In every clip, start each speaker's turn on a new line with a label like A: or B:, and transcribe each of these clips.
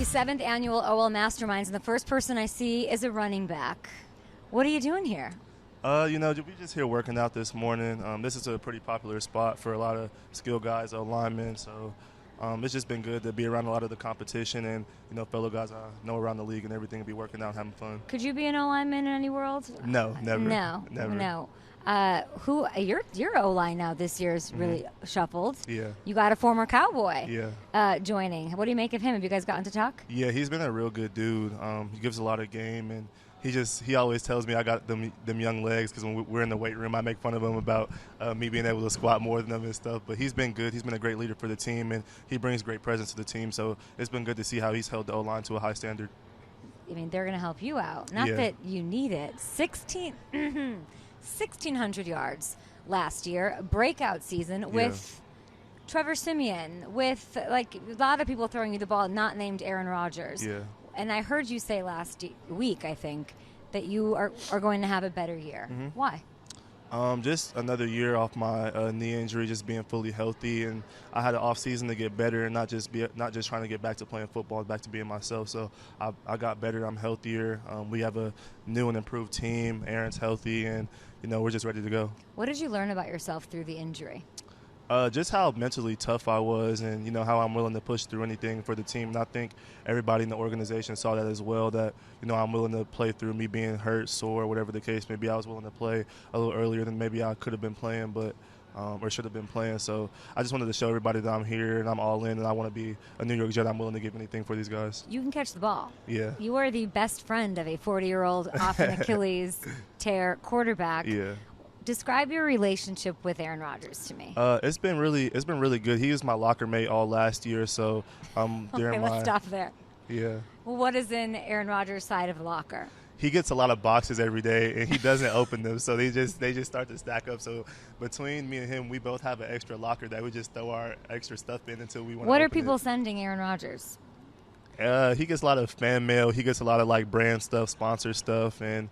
A: 7th annual OL Masterminds, and the first person I see is a running back. What are you doing here?
B: We're just here working out this morning. This is a pretty popular spot for a lot of skilled guys, linemen. So it's just been good to be around a lot of the competition and, fellow guys I know around the league and everything, and be working out and having fun.
A: Could you be an O-lineman in any world?
B: No, never.
A: No. Your O-line now this year is really shuffled.
B: Yeah.
A: You got a former Cowboy.
B: Yeah.
A: Joining. What do you make of him? Have you guys gotten to talk?
B: Yeah, he's been a real good dude. He gives a lot of game, and he always tells me I got them young legs, because when we're in the weight room, I make fun of him about me being able to squat more than him and stuff. But he's been good. He's been a great leader for the team, and he brings great presence to the team. So it's been good to see how he's held the O-line to a high standard.
A: I mean, they're going to help you out. Not that you need it. 1,600 yards last year, breakout season with Trevor Siemian, with a lot of people throwing you the ball, not named Aaron Rodgers.
B: Yeah.
A: And I heard you say last week, I think, that you are going to have a better year.
B: Mm-hmm.
A: Why?
B: Just another year off my knee injury, just being fully healthy, and I had an off season to get better and not just trying to get back to playing football, back to being myself. So I got better. I'm healthier. We have a new and improved team. Aaron's healthy, and we're just ready to go. What
A: did you learn about yourself through the injury?
B: Just how mentally tough I was, and how I'm willing to push through anything for the team. And I think everybody in the organization saw that as well, that I'm willing to play through me being hurt, sore, whatever the case may be. I was willing to play a little earlier than maybe I could have been playing, but or should have been playing. So I just wanted to show everybody that I'm here and I'm all in, and I want to be a New York Jet. I'm willing to give anything for these guys.
A: You can catch the ball.
B: Yeah.
A: You are the best friend of a 40-year-old off an Achilles tear quarterback.
B: Yeah.
A: Describe your relationship with Aaron Rodgers to me.
B: It's been really good. He was my locker mate all last year, so
A: let's stop there.
B: Yeah.
A: Well, what is in Aaron Rodgers' side of the locker?
B: He gets a lot of boxes every day, and he doesn't open them, so they just start to stack up. So between me and him, we both have an extra locker that we just throw our extra stuff in until we want to.
A: What are people sending Aaron Rodgers?
B: He gets a lot of fan mail. He gets a lot of brand stuff, sponsor stuff, and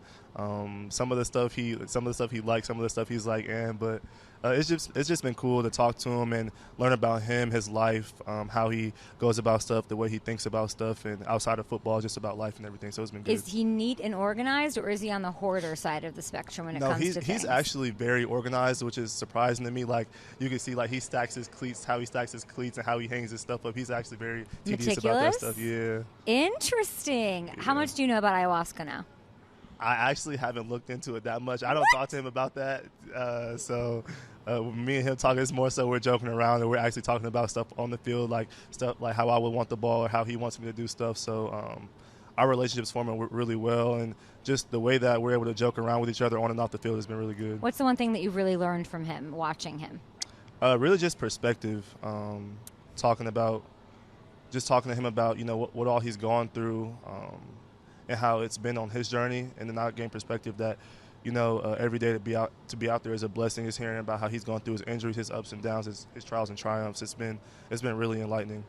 B: some of the stuff he likes, some of the stuff he's like, but it's just been cool to talk to him and learn about him, his life, how he goes about stuff, the way he thinks about stuff, and outside of football, just about life and everything. So it's been good.
A: Is he neat and organized, or is he on the hoarder side of the spectrum when it comes to things?
B: He's actually very organized, which is surprising to me. You can see he stacks his cleats, how he stacks his cleats, and how he hangs his stuff up. He's actually very tedious about that stuff. Yeah.
A: Interesting. Yeah. How much do you know about ayahuasca now?
B: I actually haven't looked into it that much. I don't talk to him about that. Me and him talking, it's more so we're joking around, and we're actually talking about stuff on the field, stuff like how I would want the ball or how he wants me to do stuff. So our relationship's forming really well, and just the way that we're able to joke around with each other on and off the field has been really good.
A: What's the one thing that you've really learned from him, watching him?
B: Really just perspective. Talking to him about what all he's gone through. And how it's been on his journey, and then I gain perspective that, every day to be out there is a blessing. Is hearing about how he's gone through his injuries, his ups and downs, his trials and triumphs. It's been really enlightening.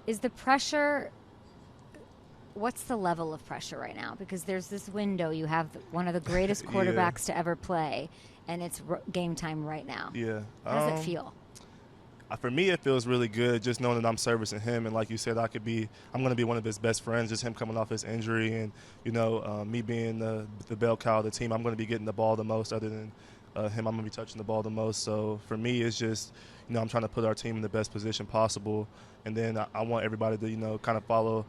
A: Is the pressure? What's the level of pressure right now? Because there's this window. You have one of the greatest quarterbacks to ever play, and it's game time right now.
B: Yeah.
A: How does it feel?
B: For me, it feels really good just knowing that I'm servicing him, and like you said, I'm going to be one of his best friends. Just him coming off his injury, and me being the bell cow of the team, I'm going to be getting the ball the most. Other than him, I'm going to be touching the ball the most. So for me, it's just I'm trying to put our team in the best position possible, and then I want everybody to kind of follow.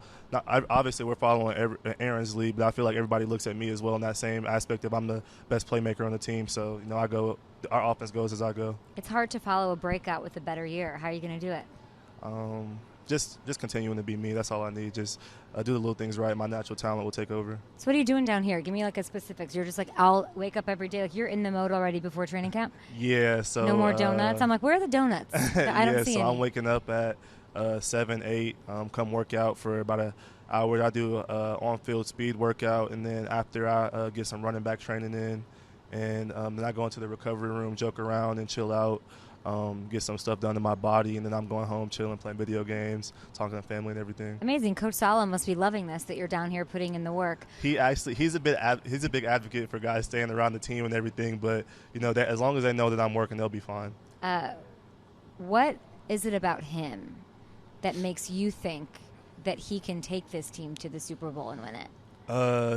B: Obviously, we're following Aaron's lead, but I feel like everybody looks at me as well in that same aspect of I'm the best playmaker on the team. So our offense goes as I go.
A: It's hard to follow a breakout with a better year. How are you going to do it?
B: Just continuing to be me. That's all I need. Just do the little things right. My natural talent will take over.
A: So what are you doing down here? Give me a specifics. You're just I'll wake up every day. You're in the mode already before training camp?
B: Yeah. So
A: no more donuts? I'm where are the donuts? I don't see any.
B: I'm waking up at 7, 8, come work out for about an hour. I do on-field speed workout, and then after I get some running back training in, and then I go into the recovery room, joke around and chill out, get some stuff done to my body, and then I'm going home, chilling, playing video games, talking to family and everything.
A: Amazing. Coach Sala must be loving this, that you're down here putting in the work.
B: He's a big advocate for guys staying around the team and everything, but that as long as they know that I'm working, they'll be fine.
A: What is it about him that makes you think that he can take this team to the Super Bowl and win it?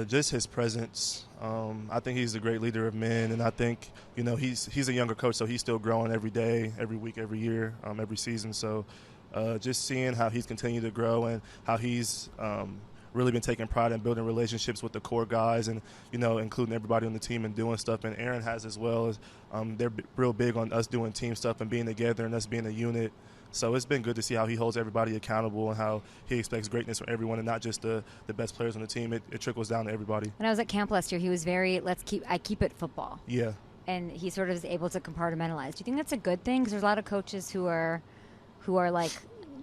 B: Just his presence. I think he's a great leader of men, and I think he's a younger coach, so he's still growing every day, every week, every year, every season. So just seeing how he's continued to grow and how he's really been taking pride in building relationships with the core guys, and including everybody on the team and doing stuff. And Aaron has as well. As they're real big on us doing team stuff and being together and us being a unit. So it's been good to see how he holds everybody accountable and how he expects greatness from everyone and not just the best players on the team. It trickles down to everybody.
A: When I was at camp last year, he was very, I keep it football.
B: Yeah.
A: And he sort of is able to compartmentalize. Do you think that's a good thing? Because there's a lot of coaches who are like,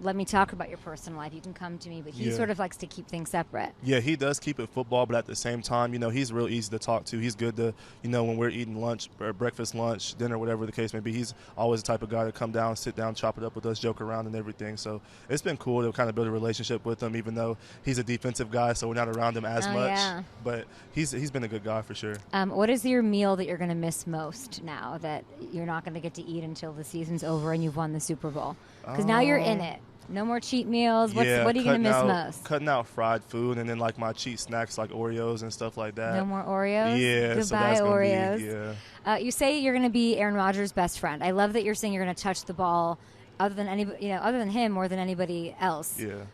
A: let me talk about your personal life. You can come to me. But he sort of likes to keep things separate.
B: Yeah, he does keep it football, but at the same time, he's real easy to talk to. He's good to, when we're eating lunch, or breakfast, lunch, dinner, whatever the case may be, he's always the type of guy to come down, sit down, chop it up with us, joke around and everything. So it's been cool to kind of build a relationship with him, even though he's a defensive guy, so we're not around him as much. Yeah. But he's been a good guy for sure. What
A: is your meal that you're going to miss most now that you're not going to get to eat until the season's over and you've won the Super Bowl? Because now you're in it. No more cheat meals. What are you going to miss most?
B: Cutting out fried food, and then like my cheat snacks like Oreos and stuff like that.
A: No more Oreos?
B: Yeah.
A: Goodbye,
B: so that's
A: Oreos. You say you're going to be Aaron Rodgers' best friend. I love that you're saying you're going to touch the ball other than him more than anybody else.
B: Yeah.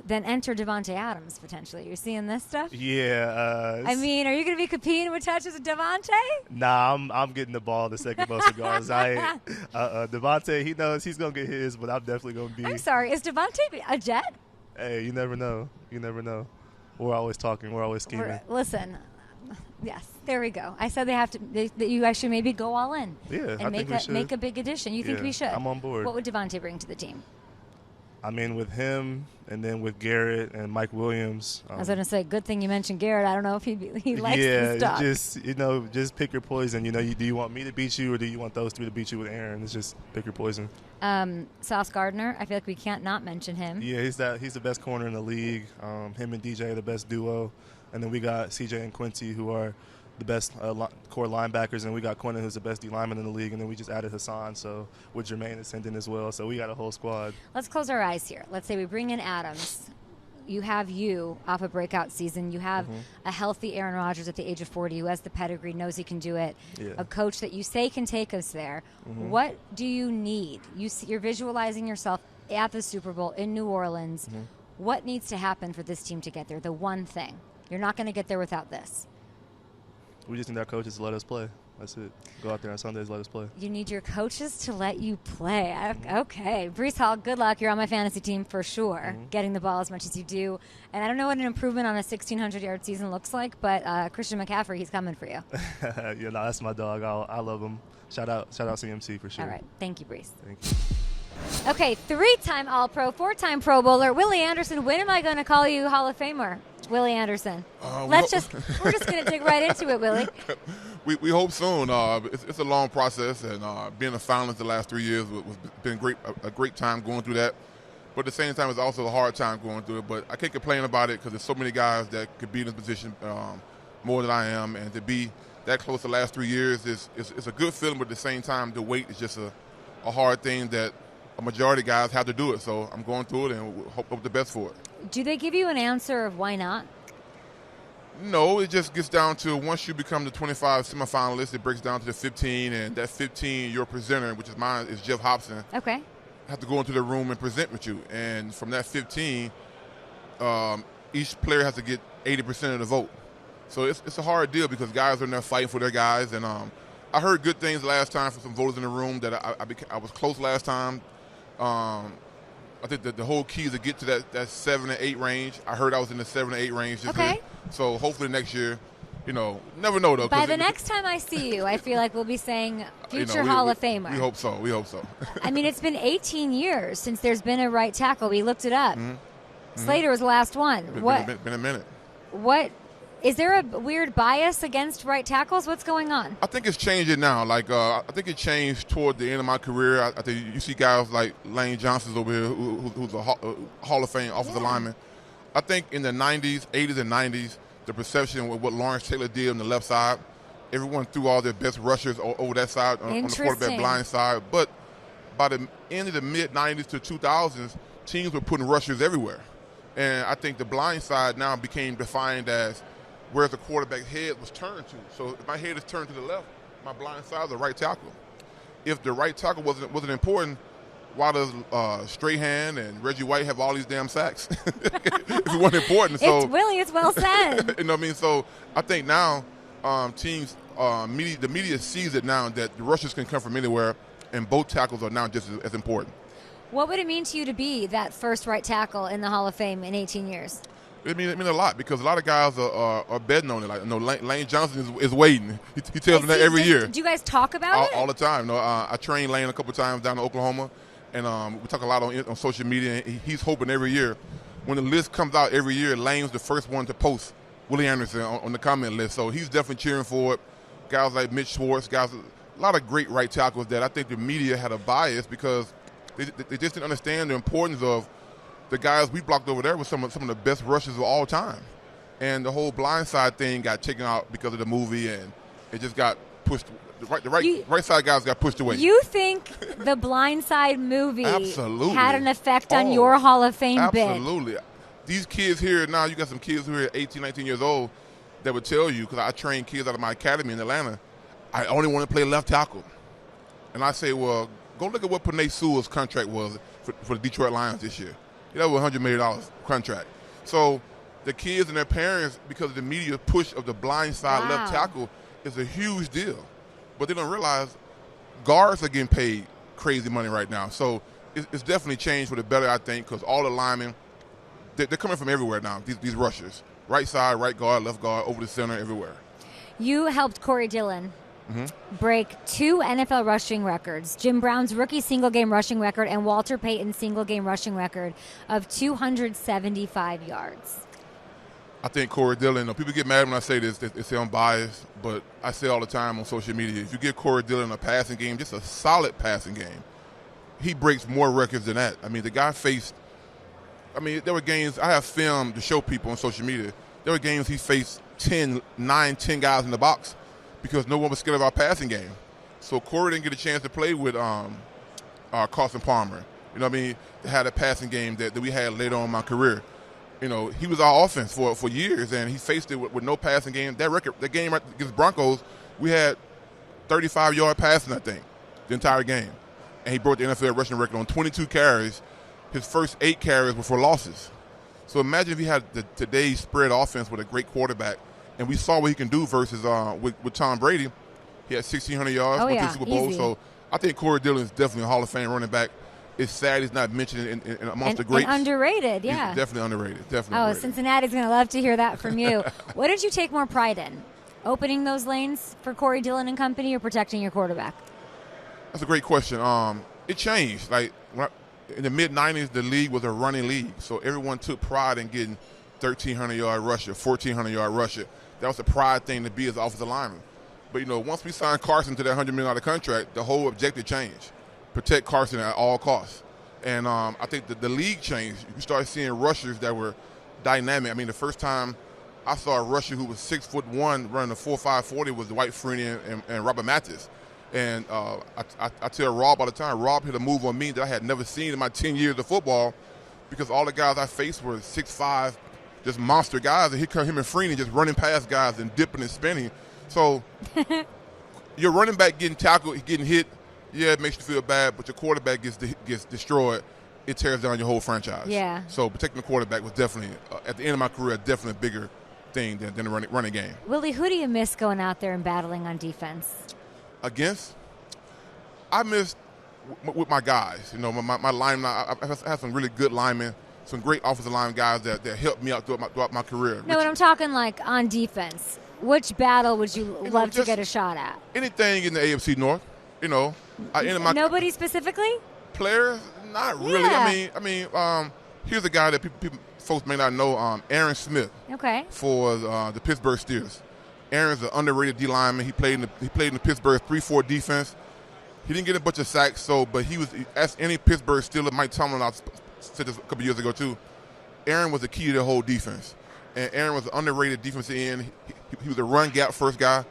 A: Then enter Devontae Adams, potentially. You're seeing this stuff?
B: Yeah.
A: Are you going to be competing with touches with Devontae?
B: Nah, I'm getting the ball the second most cigars. Devontae, he knows he's going to get his, but I'm definitely going to be.
A: I'm sorry. Is Devontae a Jet?
B: Hey, you never know. We're always talking. We're always scheming.
A: Listen. Yes, there we go. I said that you guys should maybe go all in.
B: Yeah, I think we should.
A: Make a big addition. You think we should?
B: I'm on board.
A: What would Devontae bring to the team?
B: With him and then with Garrett and Mike Williams.
A: I was going to say, good thing you mentioned Garrett. I don't know if he likes the stuff.
B: Yeah, just pick your poison. Do you want me to beat you or do you want those three to beat you with Aaron? It's just pick your poison.
A: Sauce Gardner, I feel like we can't not mention him.
B: Yeah, he's the best corner in the league. Him and DJ are the best duo. And then we got CJ and Quincy, who are the best core linebackers, and we got Quentin, who's the best D lineman in the league, and then we just added Hassan, so with Jermaine ascending as well. So we got a whole squad.
A: Let's close our eyes here. Let's say we bring in Adams. You have off a breakout season. You have a healthy Aaron Rodgers at the age of 40 who has the pedigree, knows he can do it. Yeah. A coach that you say can take us there. What do you need? You're visualizing yourself at the Super Bowl in New Orleans. What needs to happen for this team to get there? The one thing. You're not going to get there without this.
B: We just need our coaches to let us play. That's it. Go out there on Sundays, let us play.
A: You need your coaches to let you play. Okay. Breece Hall, good luck. You're on my fantasy team for sure, getting the ball as much as you do. And I don't know what an improvement on a 1,600-yard season looks like, but Christian McCaffrey, he's coming for you.
B: That's my dog. I love him. Shout out CMC for sure.
A: All right. Thank you, Breece.
B: Thank you.
A: Okay, 3-time All-Pro, 4-time Pro Bowler, Willie Anderson. When am I going to call you Hall of Famer? Willie Anderson. We're just going to dig right into it, Willie.
C: We hope soon. It's a long process, and being a finalist the last 3 years was been a great time going through that. But at the same time, it's also a hard time going through it. But I can't complain about it because there's so many guys that could be in this position more than I am, and to be that close the last 3 years is a good feeling. But at the same time, the wait is just a hard thing that a majority of guys have to do it. So I'm going through it and hope the best for it.
A: Do they give you an answer of why not?
C: No, it just gets down to once you become the 25 semifinalists, it breaks down to the 15, and that 15, your presenter, which is mine, is Jeff Hobson.
A: Okay.
C: Have to go into the room and present with you. And from that 15, each player has to get 80% of the vote. So it's a hard deal because guys are in there fighting for their guys. And I heard good things last time from some voters in the room that I was close last time. I think that the whole key is to get to that 7 and 8 range. I heard I was in the 7 and 8 range this year. So hopefully next year, never know though.
A: By the next time I see you, I feel like we'll be saying future Hall of Famer.
C: We hope so.
A: It's been 18 years since there's been a right tackle. We looked it up. Slater was the last one.
C: Been a minute.
A: What? Is there a weird bias against right tackles? What's going on?
C: I think it's changing now. I think it changed toward the end of my career. I think you see guys like Lane Johnson's over here, who's a Hall of Fame offensive lineman. I think in the 90s, 80s and 90s, the perception with what Lawrence Taylor did on the left side, everyone threw all their best rushers over that side on the quarterback blind side. But by the end of the mid-90s to 2000s, teams were putting rushers everywhere. And I think the blind side now became defined as where the quarterback's head was turned to. So if my head is turned to the left, my blind side is the right tackle. If the right tackle wasn't important, why does Strahan and Reggie White have all these damn sacks? If it wasn't important. So,
A: it's well said.
C: you know what I mean? So I think now teams, the media sees it now that the rushes can come from anywhere, and both tackles are now just as important.
A: What would it mean to you to be that first right tackle in the Hall of Fame in 18 years?
C: It means a lot because a lot of guys are betting on it. Like, Lane Johnson is waiting. He tells them that every year.
A: Do you guys talk about it?
C: All the time. I trained Lane a couple of times down in Oklahoma, and we talk a lot on social media. And he's hoping every year, when the list comes out every year, Lane's the first one to post Willie Anderson on the comment list. So he's definitely cheering for it. Guys like Mitch Schwartz, a lot of great right tackles that I think the media had a bias because they just didn't understand the importance of the guys we blocked over there with some of the best rushes of all time. And the whole blindside thing got taken out because of the movie, and it just got pushed. The right side guys got pushed away.
A: You think the Blindside movie
C: Absolutely.
A: had an effect on your Hall of Fame bid?
C: Absolutely. These kids here now, you got some kids who are 18, 19 years old that would tell you, because I train kids out of my academy in Atlanta, I only want to play left tackle. And I say, well, go look at what Penei Sewell's contract was for the Detroit Lions this year. That was $100 million contract. So the kids and their parents, because of the media push of the blindside left tackle, is a huge deal. But they don't realize guards are getting paid crazy money right now. So it's definitely changed for the better, I think, because all the linemen, they're coming from everywhere now, these rushers. Right side, right guard, left guard, over the center, everywhere.
A: You helped Corey Dillon break 2 NFL rushing records, Jim Brown's rookie single-game rushing record and Walter Payton's single-game rushing record of 275 yards.
C: I think Corey Dillon, people get mad when I say this, they say I'm biased, but I say all the time on social media, if you give Corey Dillon a passing game, just a solid passing game, he breaks more records than that. I mean, the guy faced, there were games, I have film to show people on social media, there were games he faced 10 guys in the box because no one was scared of our passing game. So Corey didn't get a chance to play with Carson Palmer. You know what I mean? They had a passing game that we had later on in my career. You know, he was our offense for years, and he faced it with no passing game. That game against Broncos, we had 35-yard passing, I think, the entire game. And he broke the NFL rushing record on 22 carries. His first 8 carries were for losses. So imagine if he had today's spread offense with a great quarterback, and we saw what he can do versus with Tom Brady. He had 1,600 yards, went to the Super Bowl.
A: Easy.
C: So I think Corey Dillon is definitely a Hall of Fame running back. It's sad he's not mentioned in amongst the greats.
A: And underrated, yeah.
C: He's definitely underrated. Underrated.
A: Cincinnati's going to love to hear that from you. What did you take more pride in? Opening those lanes for Corey Dillon and company or protecting your quarterback?
C: That's a great question. It changed. Like in the mid-'90s, the league was a running league. So everyone took pride in getting 1,300-yard rusher, 1,400-yard rusher. That was a pride thing to be as an offensive lineman. But, once we signed Carson to that $100 million contract, the whole objective changed. Protect Carson at all costs. And I think the league changed. You started seeing rushers that were dynamic. The first time I saw a rusher who was 6'1" running a 4.5 40 was Dwight Freeney and Robert Mathis. And I tell Rob all the time, Rob hit a move on me that I had never seen in my 10 years of football because all the guys I faced were 6'5", just monster guys. And here come him and Freeney just running past guys and dipping and spinning. So your running back getting tackled, getting hit, yeah, it makes you feel bad, but your quarterback gets destroyed, it tears down your whole franchise.
A: Yeah.
C: So protecting the quarterback was definitely, at the end of my career, definitely a bigger thing than the running game.
A: Willie, who do you miss going out there and battling on defense?
C: Against? I missed with my guys. My linemen, I had some really good linemen, some great offensive line guys that helped me out throughout my career.
A: No, but I'm talking like on defense. Which battle would you love to get a shot at?
C: Anything in the AFC North.
A: Nobody specifically?
C: Players, not really.
A: Yeah.
C: Here's a guy that folks may not know, Aaron Smith.
A: Okay.
C: For the Pittsburgh Steelers. Aaron's an underrated D lineman. He played in the Pittsburgh 3-4 defense. He didn't get a bunch of sacks, but he was, as any Pittsburgh Steeler, Mike Tomlin, I said this a couple years ago too, Aaron was the key to the whole defense. And Aaron was an underrated defensive end. He was a run gap first guy.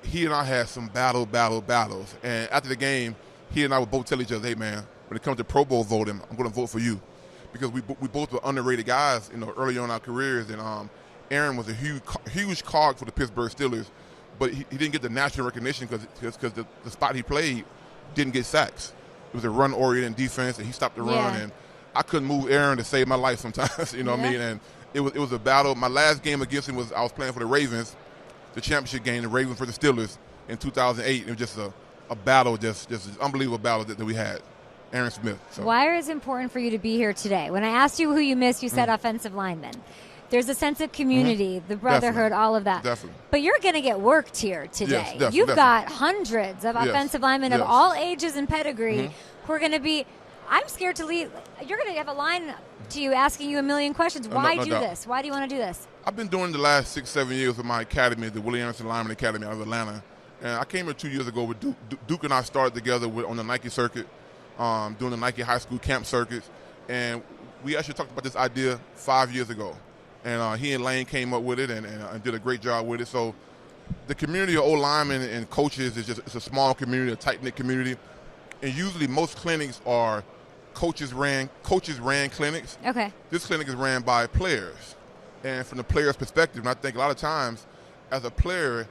C: He and I had some battles. And after the game, he and I would both tell each other, hey, man, when it comes to Pro Bowl voting, I'm going to vote for you because we both were underrated guys, early on in our careers. And Aaron was a huge cog for the Pittsburgh Steelers, but he didn't get the national recognition because the spot he played didn't get sacks. It was a run-oriented defense, and he stopped the run. And I couldn't move Aaron to save my life sometimes, what I mean? And it was a battle. My last game against him I was playing for the Ravens, the championship game, the Ravens for the Steelers in 2008. It was just a battle, just an unbelievable battle that we had. Aaron Smith. So.
A: Why is it important for you to be here today? When I asked you who you missed, you said offensive linemen. There's a sense of community, the brotherhood, all of that.
C: Definitely.
A: But you're going to get worked here today.
C: Yes,
A: You've got hundreds of offensive linemen of all ages and pedigree who are going to be – I'm scared to leave. You're going to have a line to you asking you a million questions. Why do this? Why do you want to do this?
C: I've been doing the last 6-7 years with my academy, the Willie Lineman Academy out of Atlanta. And I came here 2 years ago with Duke. Duke and I started together on the Nike circuit, doing the Nike high school camp circuits. And we actually talked about this idea 5 years ago. And he and Lane came up with it and did a great job with it. So the community of O-linemen and coaches it's a small community, a tight-knit community. And usually most clinics are coaches ran clinics.
A: Okay.
C: This clinic is ran by players. And from the player's perspective, and I think a lot of times as a player,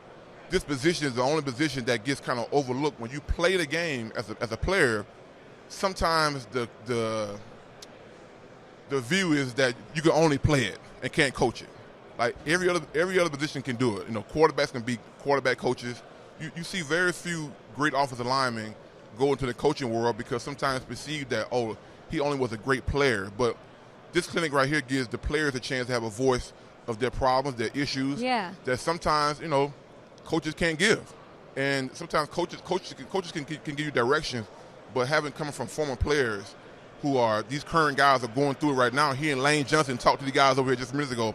C: this position is the only position that gets kind of overlooked. When you play the game as a player, sometimes the view is that you can only play it and can't coach it. Like every other position can do it. Quarterbacks can be quarterback coaches. You see very few great offensive linemen go into the coaching world because sometimes perceived that, he only was a great player. But this clinic right here gives the players a chance to have a voice of their problems, their issues, that sometimes, coaches can't give. And sometimes coaches can give you directions, but coming from former players who are these current guys are going through it right now. He and Lane Johnson talked to the guys over here just minutes ago.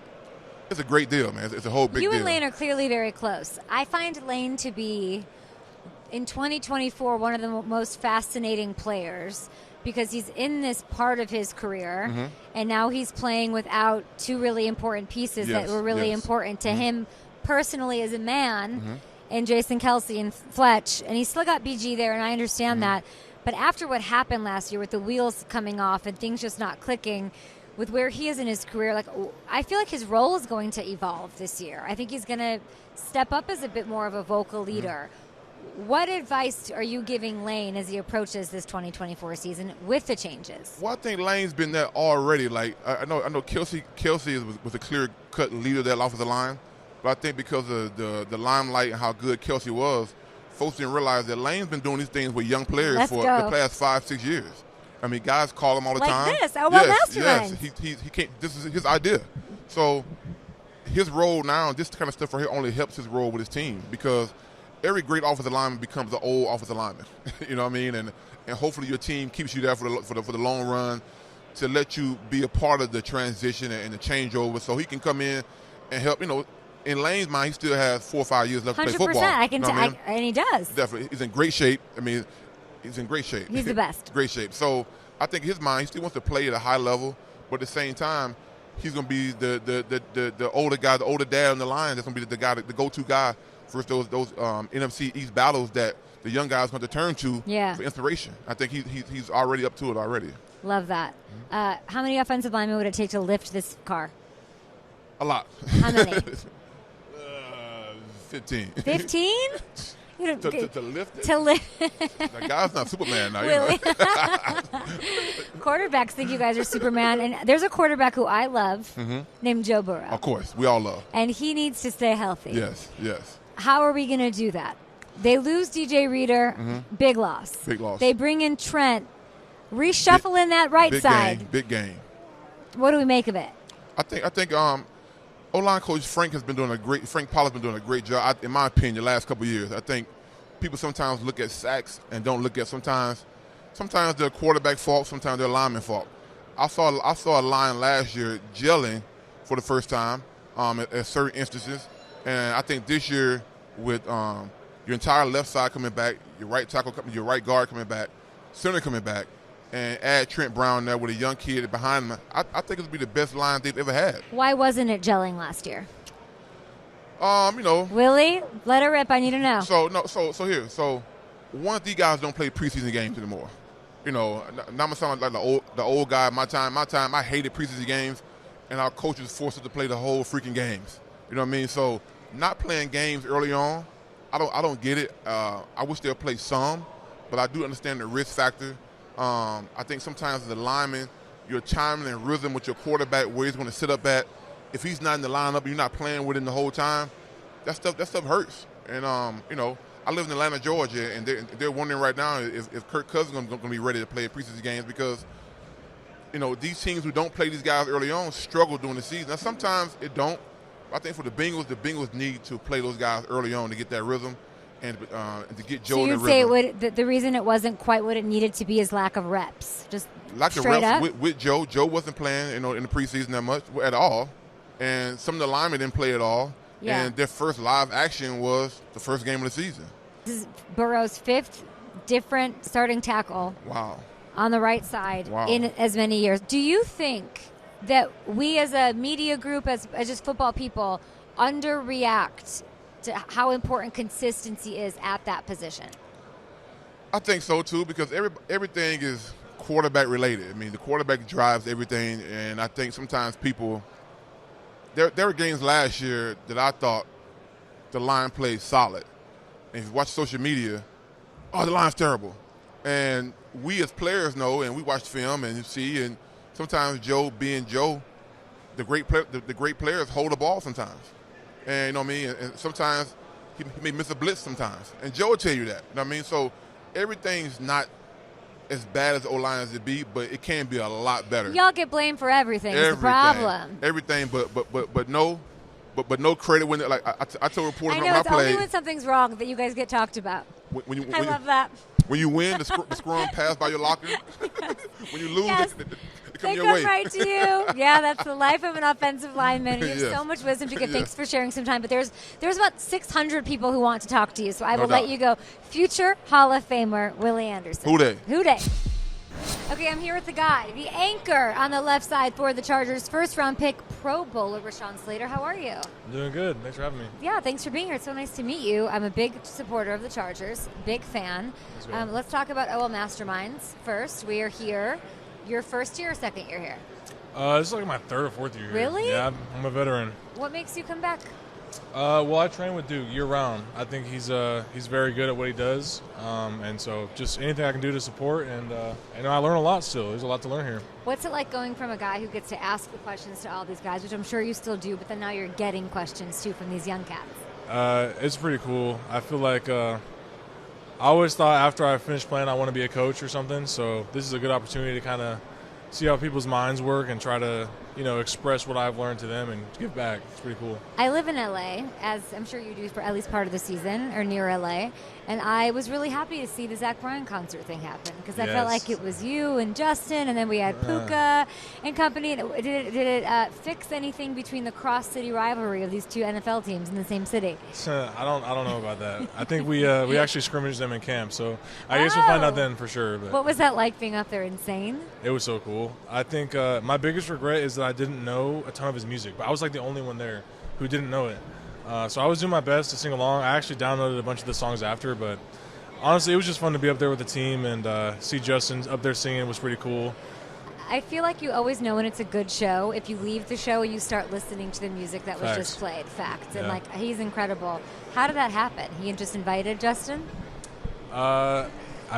C: It's a great deal, man. It's a whole big deal.
A: You and Lane are clearly very close. I find Lane to be, in 2024, one of the most fascinating players because he's in this part of his career, and now he's playing without two really important pieces that were really important to him personally as a man, and Jason Kelsey and Fletch, and he's still got BG there, and I understand that. But after what happened last year with the wheels coming off and things just not clicking, with where he is in his career, I feel like his role is going to evolve this year. I think he's going to step up as a bit more of a vocal leader. What advice are you giving Lane as he approaches this 2024 season with the changes?
C: Well, I think Lane's been there already. Like I know Kelsey was a clear-cut leader of that offensive line, but I think because of the limelight and how good Kelsey was, folks didn't realize that Lane's been doing these things with young players for the past 5-6 years. I mean, guys call him all the time.
A: Like this, Masterminds.
C: Yes, he can't. This is his idea. So his role now, this kind of stuff right here only helps his role with his team because every great offensive lineman becomes an old offensive lineman. You know what I mean? And hopefully your team keeps you there for the long run to let you be a part of the transition and the changeover so he can come in and help. In Lane's mind, he still has 4 or 5 years left to play football.
A: 100%. I can tell, and he does.
C: Definitely. He's in great shape. I mean, he's in great shape.
A: He's the best.
C: Great shape. So I think in his mind, he still wants to play at a high level, but at the same time, he's going to be the older guy, the older dad on the line. That's going to be the guy, the go-to guy for those NFC East battles that the young guys going to turn to for inspiration. I think he's already up to it already.
A: Love that. How many offensive linemen would it take to lift this car?
C: A lot.
A: How many?
C: 15.
A: 15?
C: To lift it?
A: To lift.
C: That guy's not Superman now.
A: Willie. Quarterbacks think you guys are Superman. And there's a quarterback who I love named Joe Burrow.
C: Of course. We all love.
A: And he needs to stay healthy.
C: Yes.
A: How are we going to do that? They lose DJ Reader. Big loss. They bring in Trent. Reshuffle in that right side.
C: Big game.
A: What do we make of it?
C: I think O-line coach Frank Pollard's been doing a great job, in my opinion, the last couple of years. I think people sometimes look at sacks and don't look at sometimes they're quarterback fault, sometimes they're lineman fault. I saw a line last year gelling for the first time at certain instances, and I think this year with your entire left side coming back, your right tackle coming, your right guard coming back, center coming back, and add Trent Brown there with a young kid behind him, I think it'll be the best line they've ever had.
A: Why wasn't it gelling last year?
C: Willie,
A: let her rip. I need to know.
C: So one of these guys don't play preseason games anymore. Now I'm gonna sound like the old guy. My time, I hated preseason games, and our coaches forced us to play the whole freaking games. You know what I mean? So not playing games early on, I don't get it. I wish they'll play some, but I do understand the risk factor. I think sometimes as a lineman, your timing and rhythm with your quarterback, where he's going to sit up at, if he's not in the lineup, you're not playing with him the whole time. That stuff hurts. And I live in Atlanta, Georgia, and they're wondering right now if Kirk Cousins is going to be ready to play preseason games because, these teams who don't play these guys early on struggle during the season. Now, sometimes it don't. I think for the Bengals need to play those guys early on to get that rhythm and to get Joe in the rhythm.
A: So you'd say the reason it wasn't quite what it needed to be is lack of reps, just
C: lack of reps with Joe. Joe wasn't playing, in the preseason that much at all, and some of the linemen didn't play at all. Yeah. And their first live action was the first game of the season. This
A: is Burrow's 5th different starting tackle.
C: Wow.
A: On the right side in as many years. Do you think that we as a media group, as just football people, underreact to how important consistency is at that position?
C: I think so, too, because everything is quarterback related. I mean, the quarterback drives everything, and I think sometimes people – there were games last year that I thought the line played solid. And if you watch social media, the line's terrible. And we as players know, and we watch film and see, and sometimes Joe being Joe, the great players hold the ball sometimes. And you know what I mean? And sometimes he may miss a blitz sometimes. And Joe will tell you that. You know what I mean? So everything's not as bad as O-line as it be, but it can be a lot better.
A: Y'all get blamed for everything. It's the problem.
C: Everything, but no credit when I told reporters
A: I know
C: on my
A: it's
C: play.
A: only when something's wrong that you guys get talked about. I love that.
C: When you win, the scrum pass by your locker. When you lose,
A: they come right to you. Yeah, that's the life of an offensive lineman. You have so much wisdom to give. Thanks for sharing some time. But there's about 600 people who want to talk to you, so I will let you go. Future Hall of Famer Willie Anderson.
C: Who dey?
A: Okay, I'm here with the guy, the anchor on the left side for the Chargers, first-round pick, Pro Bowler Rashawn Slater. How are you?
D: I'm doing good. Thanks for having me.
A: Yeah, thanks for being here. It's so nice to meet you. I'm a big supporter of the Chargers, big fan. Let's talk about OL Masterminds first. We are here. Your first year or second year here?
D: This is like my 3rd or 4th year here.
A: Really?
D: Yeah, I'm a veteran.
A: What makes you come back?
D: Well, I train with Duke year-round. I think he's very good at what he does, and so just anything I can do to support, and I learn a lot still. There's a lot to learn here.
A: What's it like going from a guy who gets to ask the questions to all these guys, which I'm sure you still do, but then now you're getting questions, too, from these young cats?
D: It's pretty cool. I feel like I always thought after I finished playing I want to be a coach or something, so this is a good opportunity to kind of see how people's minds work and try to express what I've learned to them and give back. It's pretty cool.
A: I live in LA, as I'm sure you do for at least part of the season, or near LA, and I was really happy to see the Zach Bryan concert thing happen because I felt like it was you and Justin, and then we had Puka and company. Did it fix anything between the cross-city rivalry of these two NFL teams in the same city?
D: I don't know about that. I think we actually scrimmaged them in camp, so I guess we'll find out then for sure. But
A: what was that like being up there? Insane?
D: It was so cool. I think my biggest regret is that I didn't know a ton of his music, but I was like the only one there who didn't know it. So I was doing my best to sing along. I actually downloaded a bunch of the songs after, but honestly, it was just fun to be up there with the team and see Justin up there singing was pretty cool.
A: I feel like you always know when it's a good show if you leave the show and you start listening to the music that was just played. Facts. And he's incredible. How did that happen? He just invited Justin?
D: I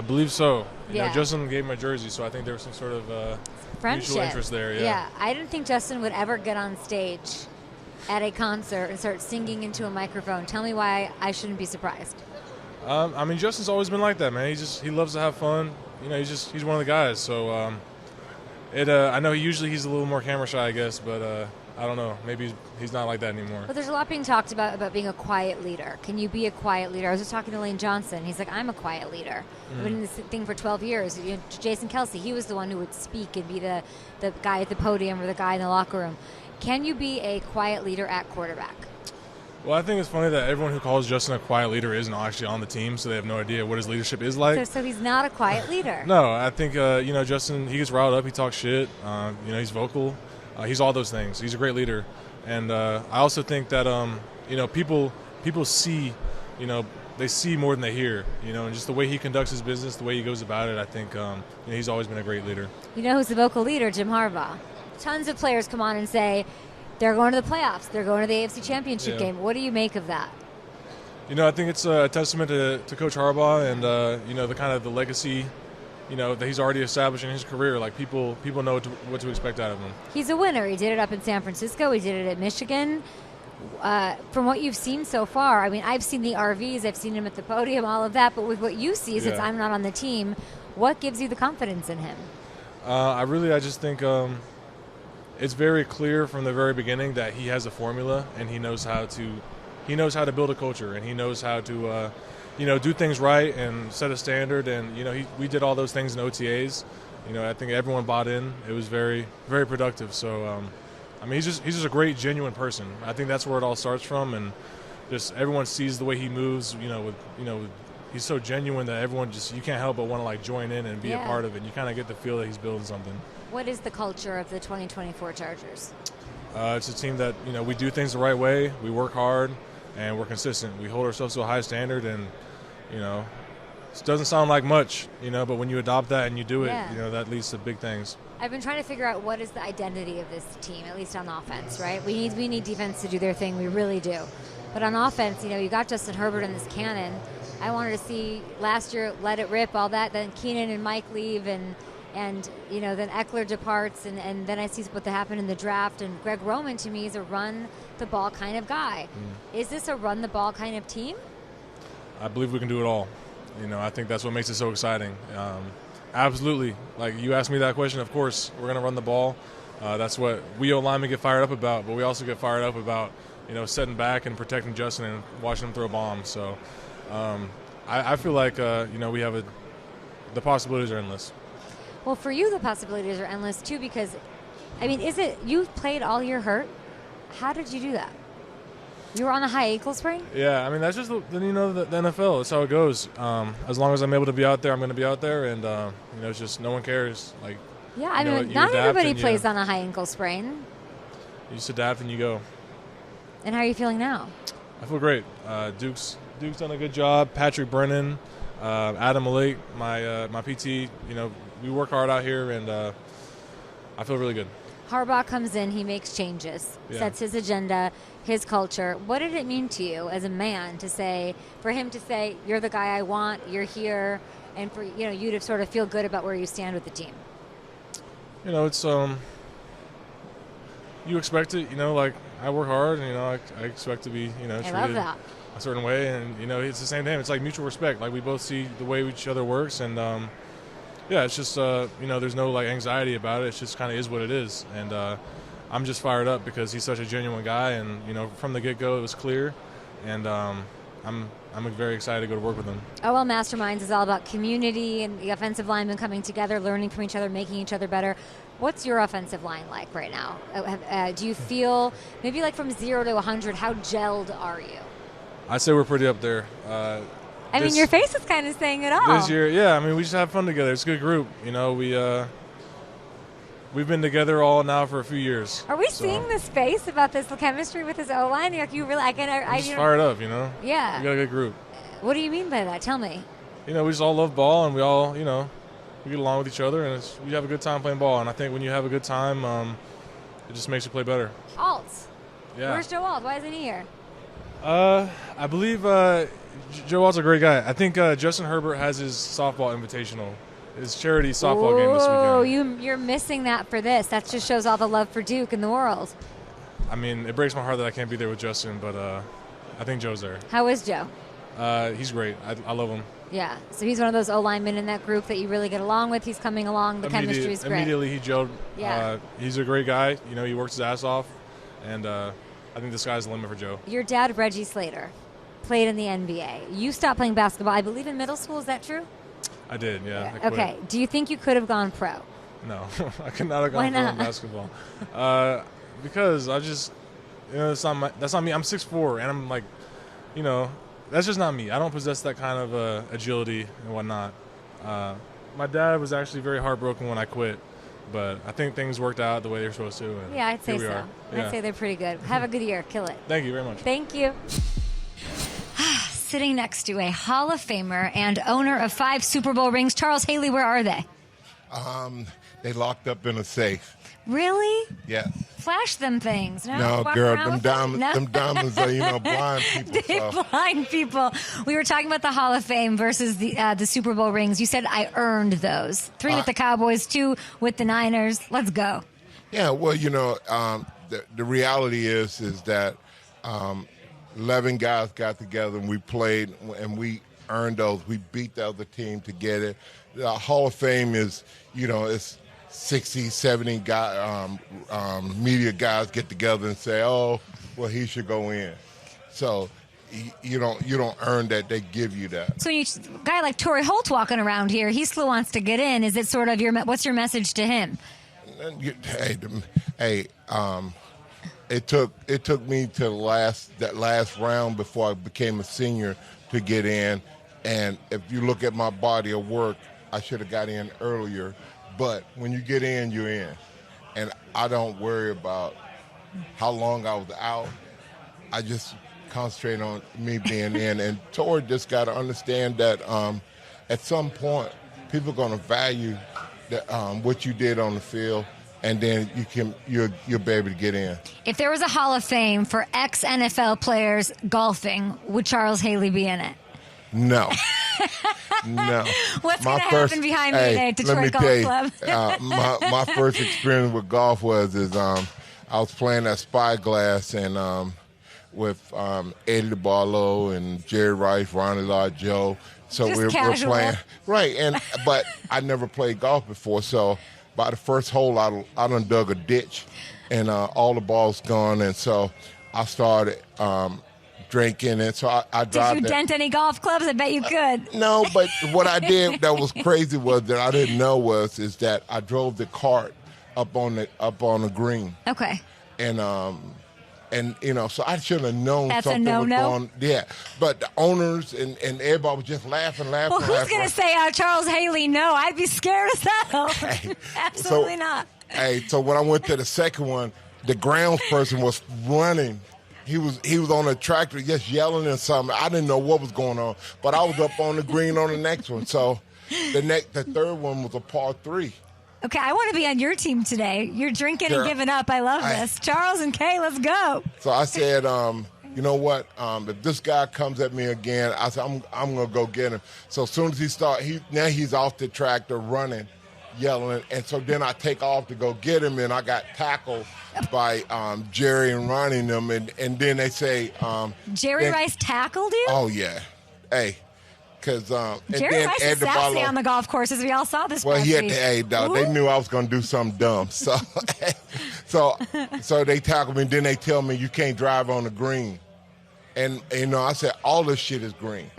D: believe so. Justin gave him a jersey, so I think there was some sort of mutual interest there.
A: Yeah, I didn't think Justin would ever get on stage at a concert and start singing into a microphone. Tell me why I shouldn't be surprised.
D: I mean, Justin's always been like that, man. He loves to have fun. He's one of the guys. So I know he's a little more camera shy, I guess, but I don't know. Maybe he's not like that anymore.
A: But there's a lot being talked about being a quiet leader. Can you be a quiet leader? I was just talking to Lane Johnson. He's like, I'm a quiet leader. I've been in this thing for 12 years. Jason Kelsey, he was the one who would speak and be the guy at the podium or the guy in the locker room. Can you be a quiet leader at quarterback?
D: Well, I think it's funny that everyone who calls Justin a quiet leader isn't actually on the team, so they have no idea what his leadership is like.
A: So he's not a quiet leader.
D: No, I think Justin, he gets riled up, he talks shit, he's vocal, he's all those things. He's a great leader, and I also think that people see they see more than they hear, and just the way he conducts his business, the way he goes about it, I think he's always been a great leader.
A: You know who's the vocal leader? Jim Harbaugh. Tons of players come on and say they're going to the playoffs, they're going to the AFC Championship game. What do you make of that?
D: I think it's a testament to Coach Harbaugh and the kind of the legacy that he's already established in his career. Like people know what to expect out of him. He's
A: a winner. He did it up in San Francisco. He did it at Michigan. From what you've seen so far, I mean, I've seen the RVs, I've seen him at the podium, all of that. But with what you see, since I'm not on the team, what gives you the confidence in him?
D: I just think it's very clear from the very beginning that he has a formula and he knows how to build a culture, and he knows how to do things right and set a standard. And we did all those things in OTAs. I think everyone bought in. It was very, very productive. So he's just a great, genuine person. I think that's where it all starts from, and just everyone sees the way he moves. He's so genuine that everyone you can't help but want to join in and be a part of it. You kind of get the feel that he's building something.
A: What is the culture of the 2024 Chargers?
D: It's a team that we do things the right way. We work hard. And we're consistent. We hold ourselves to a high standard, and it doesn't sound like much, but when you adopt that and you do it, that leads to big things.
A: I've been trying to figure out what is the identity of this team, at least on offense, right? We need defense to do their thing. We really do. But on offense, you got Justin Herbert in this cannon. I wanted to see last year, let it rip, all that. Then Keenan and Mike leave, and then Eckler departs, and then I see what happened in the draft. And Greg Roman, to me, is a run-the-ball kind of guy. Is this a run-the-ball kind of team?
D: I believe we can do it all. I think that's what makes it so exciting. Absolutely. Like, you asked me that question, of course, we're going to run the ball. That's what we O-linemen get fired up about, but we also get fired up about, setting back and protecting Justin and watching him throw bombs. So I feel like, we have the possibilities are endless.
A: Well, for you, the possibilities are endless, too, because, you've played all year hurt. How did you do that? You were on a high ankle sprain?
D: Yeah, that's just the NFL. That's how it goes. As long as I'm able to be out there, I'm going to be out there, and it's just no one cares.
A: Not everybody plays on a high ankle sprain.
D: You just adapt and you go.
A: And how are you feeling now?
D: I feel great. Duke's done a good job. Patrick Brennan, Adam Malik, my PT. We work hard out here, and I feel really good.
A: Harbaugh comes in, he makes changes, sets his agenda, his culture. What did it mean to you as a man for him to say, you're the guy I want, you're here, and for you to sort of feel good about where you stand with the team?
D: It's you expect it. I work hard, and I expect to be treated a certain way, and it's the same thing. It's like mutual respect. Like, we both see the way each other works, and it's just there's no anxiety about it. It just kind of is what it is, and I'm just fired up because he's such a genuine guy, and from the get-go it was clear, and I'm very excited to go to work with him.
A: OL Masterminds is all about community and the offensive linemen coming together, learning from each other, making each other better. What's your offensive line like right now? Do you feel, maybe from 0 to 100, how gelled are you?
D: I'd say we're pretty up there.
A: Your face is kind of saying it all.
D: This year, we just have fun together. It's a good group. We've been together all now for a few years.
A: Are we seeing this face about this chemistry with his O-line? You really,
D: I'm just fired up,
A: Yeah.
D: We got a good group.
A: What do you mean by that? Tell me.
D: We just all love ball, and we all, we get along with each other, and we have a good time playing ball. And I think when you have a good time, it just makes you play better.
A: Alt.
D: Yeah.
A: Where's Joe Alt? Why isn't he here?
D: I believe Joe Alt's a great guy. I think Justin Herbert has his softball invitational, his charity softball game this weekend.
A: You're missing that for this. That just shows all the love for Duke in the world.
D: It breaks my heart that I can't be there with Justin, but I think Joe's there.
A: How is Joe?
D: He's great. I love him.
A: Yeah, so he's one of those O-linemen in that group that you really get along with. He's coming along. The chemistry is great.
D: Immediately he gelled.
A: Yeah.
D: He's a great guy. He works his ass off, and I think the sky's the limit for Joe.
A: Your dad, Reggie Slater, played in the NBA. You stopped playing basketball, I believe, in middle school. Is that true?
D: I did, yeah.
A: Okay. Do you think you could have gone pro?
D: No, I could not have gone pro in basketball. Because I just, that's not me. I'm 6'4", and I'm that's just not me. I don't possess that kind of agility and whatnot. My dad was actually very heartbroken when I quit, but I think things worked out the way they were supposed to. And
A: yeah, I'd say so.
D: Yeah.
A: I'd say they're pretty good. Have a good year. Kill it.
D: Thank you very much.
A: Thank you. sitting next to a Hall of Famer and owner of 5 Super Bowl rings. Charles Haley, where are they?
E: They locked up in a safe.
A: Really?
E: Yes.
A: Flash them things.
E: No,
A: Walk
E: girl,
A: around
E: them
A: with
E: diamonds are, blind people.
A: They blind people. We were talking about the Hall of Fame versus the Super Bowl rings. You said I earned those. 3 with the Cowboys, 2 with the Niners. Let's go.
E: Yeah, well, the reality is that 11 guys got together and we played and we earned those. We beat the other team to get it. The Hall of Fame is, it's 60, 70 media guys get together and say, oh, well, he should go in. So you don't earn that. They give you that. So
A: a guy like Torrey Holt walking around here, he still wants to get in. Is it sort of what's your message to him? It took me to that last round before I became a senior to get in. And if you look at my body of work, I should have got in earlier. But when you get in, you're in. And I don't worry about how long I was out. I just concentrate on me being in. And Torrey just got to understand that at some point, people are going to value what you did on the field, and then you'll be able to get in. If there was a Hall of Fame for ex-NFL players golfing, would Charles Haley be in it? No. No. What's going to happen behind me today at Detroit Golf Club? My first experience with golf was I was playing at Spyglass and with Eddie DeBarlo and Jerry Rice, Ronnie Lott, Joe. So we're playing. Right. But I never played golf before, so by the first hole, I done dug a ditch, and all the balls gone, and so I started drinking, and so I dropped. Did you dent any golf clubs? I bet you could. No, but what I did that was crazy was that I didn't know is that I drove the cart up on the green. Okay. And so I should have known that's something was going on. Yeah, but the owners and everybody was just laughing. Well, who's going to say Charles Haley? No, I'd be scared as hell. Hey, absolutely not. Hey, so when I went to the second one, the grounds person was running. He was on a tractor just yelling and something. I didn't know what was going on, but I was up on the green on the next one. So the third one was a par 3. Okay, I want to be on your team today. You're drinking and giving up. I love this. Charles and Kay, let's go. So I said, you know what? If this guy comes at me again, I said, I'm going to go get him. So as soon as now he's off the tractor running, yelling. And so then I take off to go get him, and I got tackled by Jerry and Ronnie and them. And then they say... Jerry Rice tackled you? Oh, yeah. Hey. Because Jerry Rice is sassy on the golf course, as we all saw this. Well, he had to. They knew I was going to do something dumb, so so they tackled me. And then they tell me you can't drive on the green, and I said all this shit is green,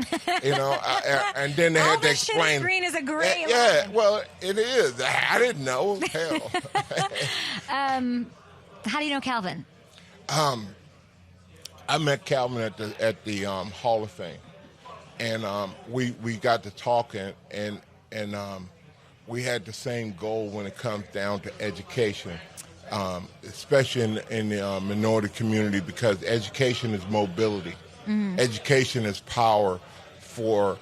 A: and then they had to explain. All this shit is green is a gray. Yeah, well, it is. I didn't know. Hell. How do you know Calvin? I met Calvin at the Hall of Fame. And we got to talking, and we had the same goal when it comes down to education, especially in the minority community, because education is mobility. Mm-hmm. Education is power for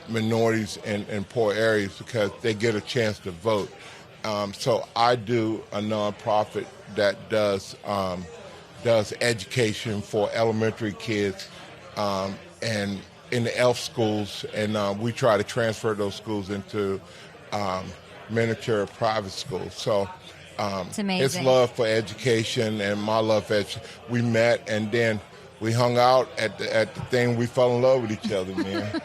A: minorities in poor areas because they get a chance to vote. So I do a nonprofit that does education for elementary kids and in the ELF schools, and we try to transfer those schools into miniature private schools. So it's amazing. His love for education and my love for education. We met, and then we hung out at the thing. We fell in love with each other, man.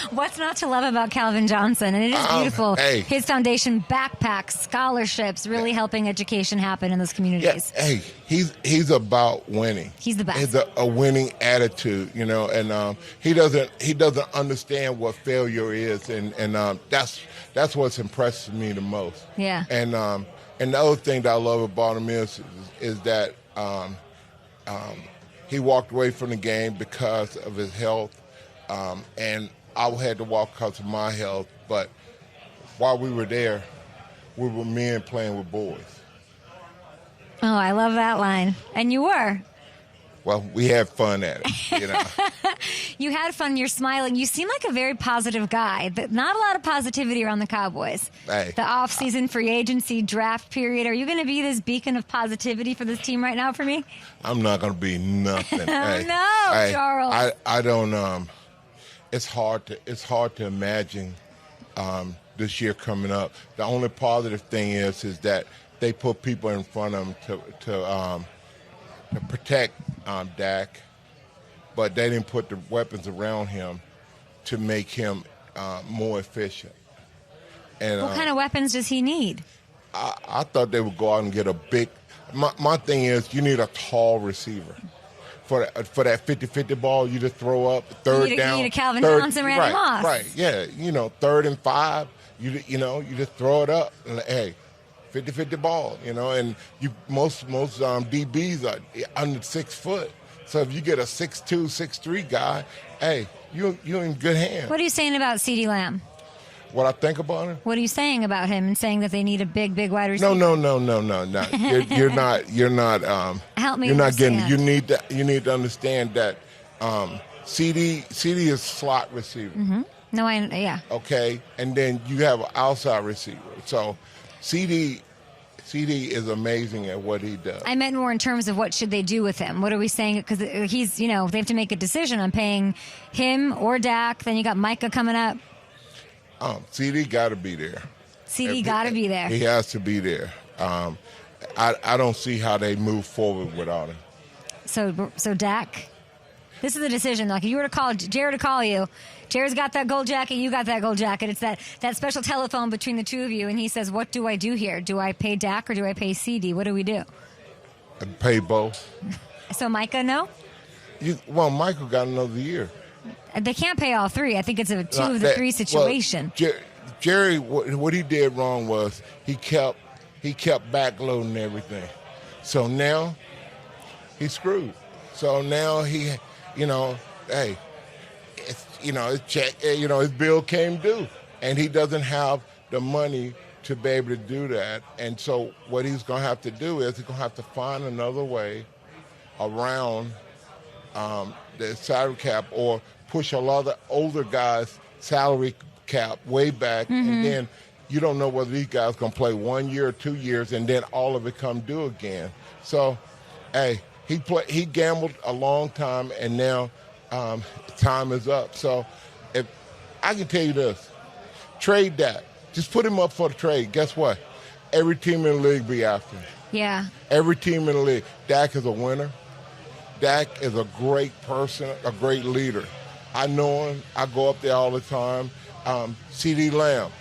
A: What's not to love about Calvin Johnson? And it is beautiful. Hey. His foundation, backpacks, scholarships, really helping education happen in those communities. Yeah, hey, he's about winning. He's the best. He's a winning attitude, and he doesn't understand what failure is, and that's what's impressed me the most. Yeah. And the other thing that I love about him is that he walked away from the game because of his health, and I had to walk because of my health. But while we were there, we were men playing with boys. Oh, I love that line. And you were.
E: Well, we had fun at it, you know.
A: You had fun. You're smiling. You seem like a very positive guy. Not a lot of positivity around the Cowboys.
E: Hey.
A: The off-season free agency draft period. Are you going to be this beacon of positivity for this team right now for me?
E: I'm not going to be nothing.
A: Oh, no, Charles.
E: I don't. It's hard to imagine this year coming up. The only positive thing is that they put people in front of them to protect Dak, but they didn't put the weapons around him to make him more efficient. And
A: what kind of weapons does he need?
E: I thought they would go out and get a big. My thing is, you need a tall receiver. For that 50-50 ball, you just throw up third down.
A: You need a Calvin Johnson, Randy Moss.
E: Right, yeah. 3rd and 5, you just throw it up. And, hey, 50-50 ball, and most DBs are under 6 foot. So if you get a 6'2", 6'3" guy, hey, you're in good hands.
A: What are you saying about CeeDee Lamb?
E: What I think about him?
A: What are you saying about him and saying that they need a big wide receiver?
E: No. You're not.
A: Help me
E: You're not
A: understand.
E: getting. You need to understand that CD is slot receiver.
A: Mm-hmm. No, yeah.
E: Okay, and then you have an outside receiver. So CD is amazing at what he does.
A: I meant more in terms of what should they do with him. What are we saying? Because he's, they have to make a decision on paying him or Dak. Then you got Micah coming up.
E: CD got to be there.
A: CD got to be there.
E: He has to be there. I don't see how they move forward without him.
A: So Dak, this is the decision. Like if you were to call Jared to call you, Jared's got that gold jacket, you got that gold jacket. It's that special telephone between the two of you, and he says, "What do I do here? Do I pay Dak or do I pay CD? What do we do?"
E: I pay both.
A: So Micah, no.
E: Michael got another year.
A: They can't pay all three. I think it's a 2 of the 3 situation.
E: Well, Jerry, what he did wrong was he kept backloading everything. So now he's screwed. So now he, hey, his bill came due, and he doesn't have the money to be able to do that. And so what he's going to have to do is he's going to have to find another way around the salary cap or push a lot of older guys' salary cap way back, and then you don't know whether these guys going to play 1 year or 2 years, and then all of it come due again. So, hey, he gambled a long time, and now time is up. So, if I can tell you this, trade Dak. Just put him up for the trade. Guess what? Every team in the league be after him.
A: Yeah.
E: Every team in the league. Dak is a winner. Dak is a great person, a great leader. I know him. I go up there all the time. CeeDee Lamb,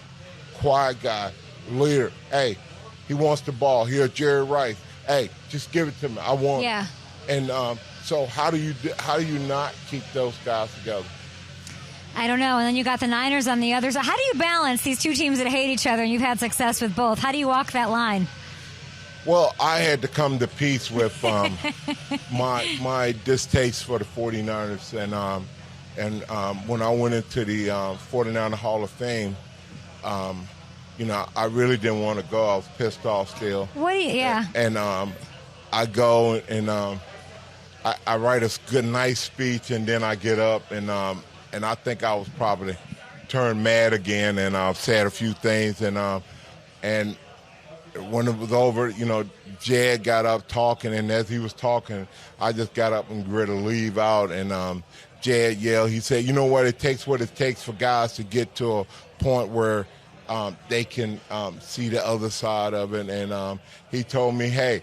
E: quiet guy, leader. Hey, he wants the ball. Here's Jerry Rice. Hey, just give it to me. I want
A: it.
E: And so how do you not keep those guys together?
A: I don't know. And then you got the Niners on the other side. How do you balance these two teams that hate each other, and you've had success with both? How do you walk that line?
E: Well, I had to come to peace with my distaste for the 49ers. And when I went into the 49er Hall of Fame, I really didn't want to go. I was pissed off still. And I go and I write a good, nice speech, and then I get up, and I think I was probably turned mad again, and I've said a few things, and when it was over, Jed got up talking, and as he was talking, I just got up and ready to leave out, and Jed yelled. He said, "You know what? It takes what it takes for guys to get to a point where they can see the other side of it." And he told me, "Hey,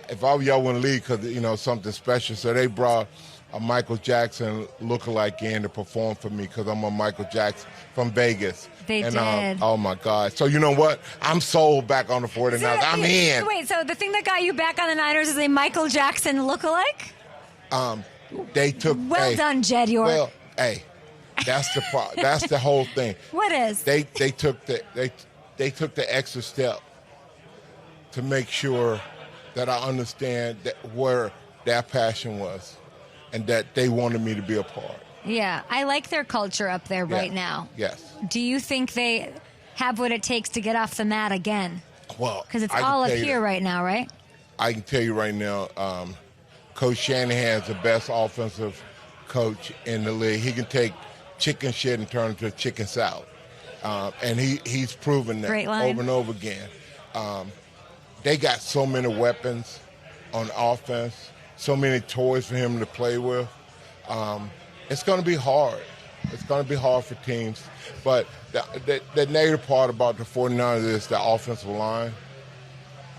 E: if I were y'all, wouldn't leave because something special." So they brought a Michael Jackson lookalike in to perform for me because I'm a Michael Jackson from Vegas.
A: They did.
E: Oh, my God. So you know what? I'm sold back on the 49ers. I'm in.
A: Wait, so the thing that got you back on the Niners is a Michael Jackson lookalike?
E: They took.
A: Well done, Jed York.
E: Well, hey, that's the whole thing.
A: What is?
E: They took the extra step to make sure that I understand where their passion was, and that they wanted me to be a part.
A: Yeah, I like their culture up there right now.
E: Yes.
A: Do you think they have what it takes to get off the mat again?
E: Well,
A: because it's all up here right now, right?
E: I can tell you right now, Coach Shanahan's the best offensive coach in the league. He can take chicken shit and turn it to chicken salad. And he's proven that over and over again. They got so many weapons on offense, so many toys for him to play with. It's going to be hard. It's going to be hard for teams. But the negative part about the 49ers is the offensive line.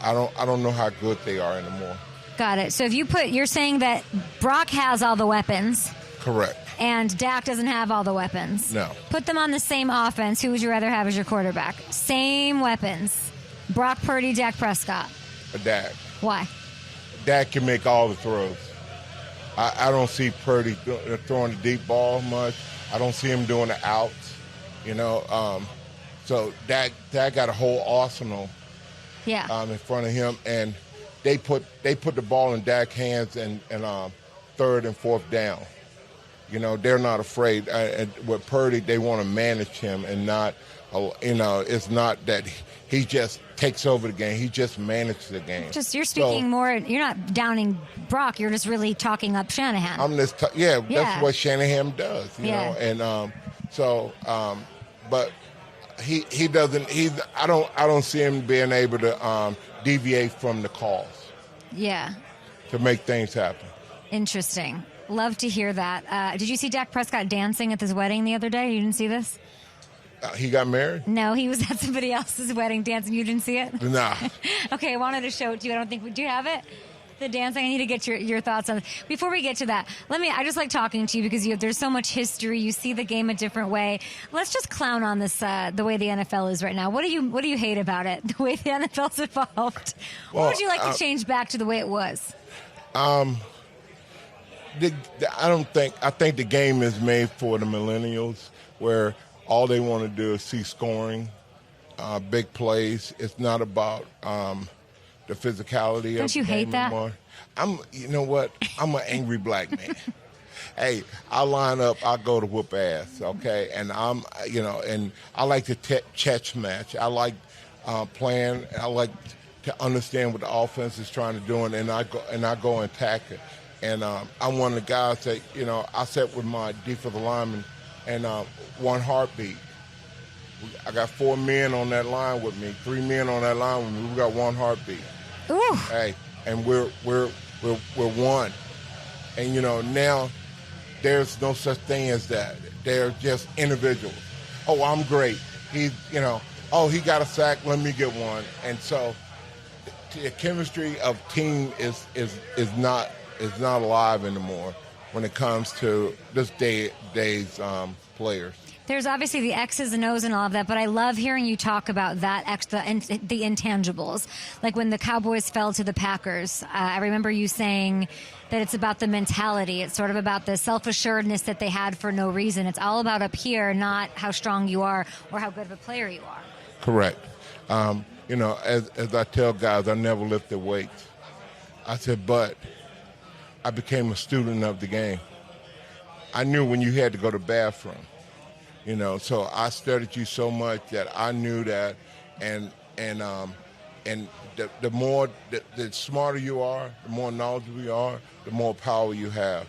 E: I don't know how good they are anymore.
A: Got it. So if you're saying that Brock has all the weapons.
E: Correct.
A: And Dak doesn't have all the weapons.
E: No.
A: Put them on the same offense. Who would you rather have as your quarterback? Same weapons. Brock Purdy, Dak Prescott.
E: Dak.
A: Why?
E: Dak can make all the throws. I don't see Purdy throwing the deep ball much. I don't see him doing the outs. So Dak got a whole arsenal.
A: Yeah.
E: In front of him, and they put the ball in Dak's hands and third and fourth down. They're not afraid. And with Purdy, they want to manage him and not, it's not that he just takes over the game. He just manages the game.
A: You're speaking more. You're not downing Brock. You're just really talking up Shanahan.
E: That's what Shanahan does. You know, and but he doesn't. I don't see him being able to deviate from the calls.
A: Yeah.
E: To make things happen.
A: Interesting. Love to hear that. Did you see Dak Prescott dancing at his wedding the other day? You didn't see this?
E: He got married?
A: No, he was at somebody else's wedding dancing. You didn't see it?
E: Nah.
A: Okay, I wanted to show it to you. I don't think. Do you have it? The dancing. I need to get your thoughts on it. Before we get to that, I just like talking to you because there's so much history. You see the game a different way. Let's just clown on this the way the NFL is right now. What do you hate about it? The way the NFL's evolved. What would you like to change back to the way it was?
E: I think the game is made for the millennials, where all they want to do is see scoring, big plays. It's not about the physicality.
A: Don't you hate that?
E: Anymore. You know what? I'm an angry black man. Hey, I line up, I go to whoop ass, okay? And and I like to chess match. I like playing. I like to understand what the offense is trying to do, and I go and attack it. And I'm one of the guys that, I sat with my defensive lineman and one heartbeat. I got 4 men on that line with me, 3 men on that line with me. We got one heartbeat.
A: Ooh.
E: Hey, and we're one. And now there's no such thing as that. They're just individuals. Oh, I'm great. He got a sack. Let me get one. And so the chemistry of team is not alive anymore when it comes to this day's players.
A: There's obviously the X's and O's and all of that, but I love hearing you talk about that the intangibles. Like when the Cowboys fell to the Packers, I remember you saying that it's about the mentality. It's sort of about the self-assuredness that they had for no reason. It's all about up here, not how strong you are or how good of a player you are.
E: Correct. As I tell guys, I never lifted weights. I said, but I became a student of the game. I knew when you had to go to the bathroom, so I studied you so much that I knew that, and the smarter you are, the more knowledgeable you are, the more power you have,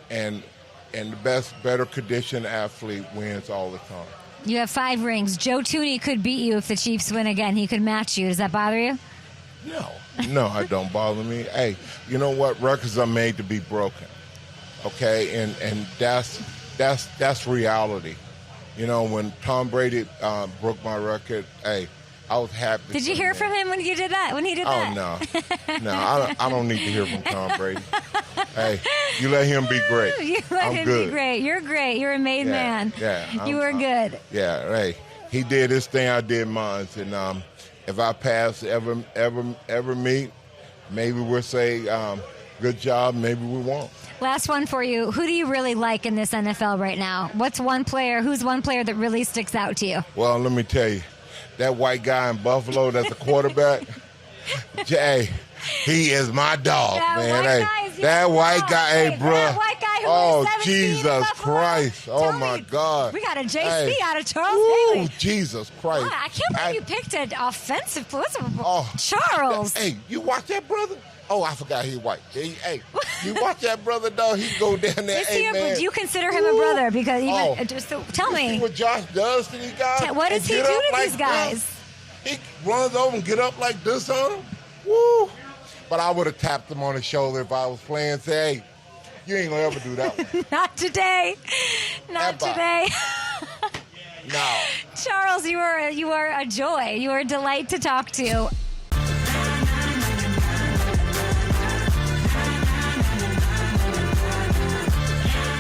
E: and the better conditioned athlete wins all the time.
A: You have 5 rings. Joe Tooney could beat you if the Chiefs win again. He could match you. Does that bother you?
E: No, it don't bother me. Hey, you know what? Records are made to be broken. Okay, and that's reality. When Tom Brady broke my record, hey, I was happy.
A: Did you hear from him when you did that? When he did that?
E: No, I don't need to hear from Tom Brady. Hey, you let him be great.
A: You let him be great. You're great. You're a made man.
E: Yeah,
A: you were good.
E: Yeah, hey, he did his thing, I did mine, and if I pass ever meet, maybe we'll say good job, maybe we won't.
A: Last one for you. Who do you really like in this NFL right now? Who's one player that really sticks out to you?
E: Well, let me tell you, that white guy in Buffalo that's a quarterback, Jay, he is my dog, man. That white guy, hey, bro.
A: That white guy who
E: oh,
A: was 17
E: Jesus Christ. Oh, my God.
A: We got a JC out of Charles Haley.
E: Jesus Christ.
A: I can't believe you picked an offensive. Charles.
E: Hey, you watch that, brother? Oh, I forgot he's white. Hey, you watch that brother, dog. He go down there.
A: Is he
E: man.
A: do you consider him a brother? Because even tell
E: You see
A: me.
E: what Josh does to these guys?
A: What does he do to these guys?
E: He runs over and get up like this on him. Woo! But I would have tapped him on the shoulder if I was playing. Say, hey, you ain't gonna ever do that one.
A: Not today. Not today.
E: No.
A: Charles, you are a joy. You are a delight to talk to.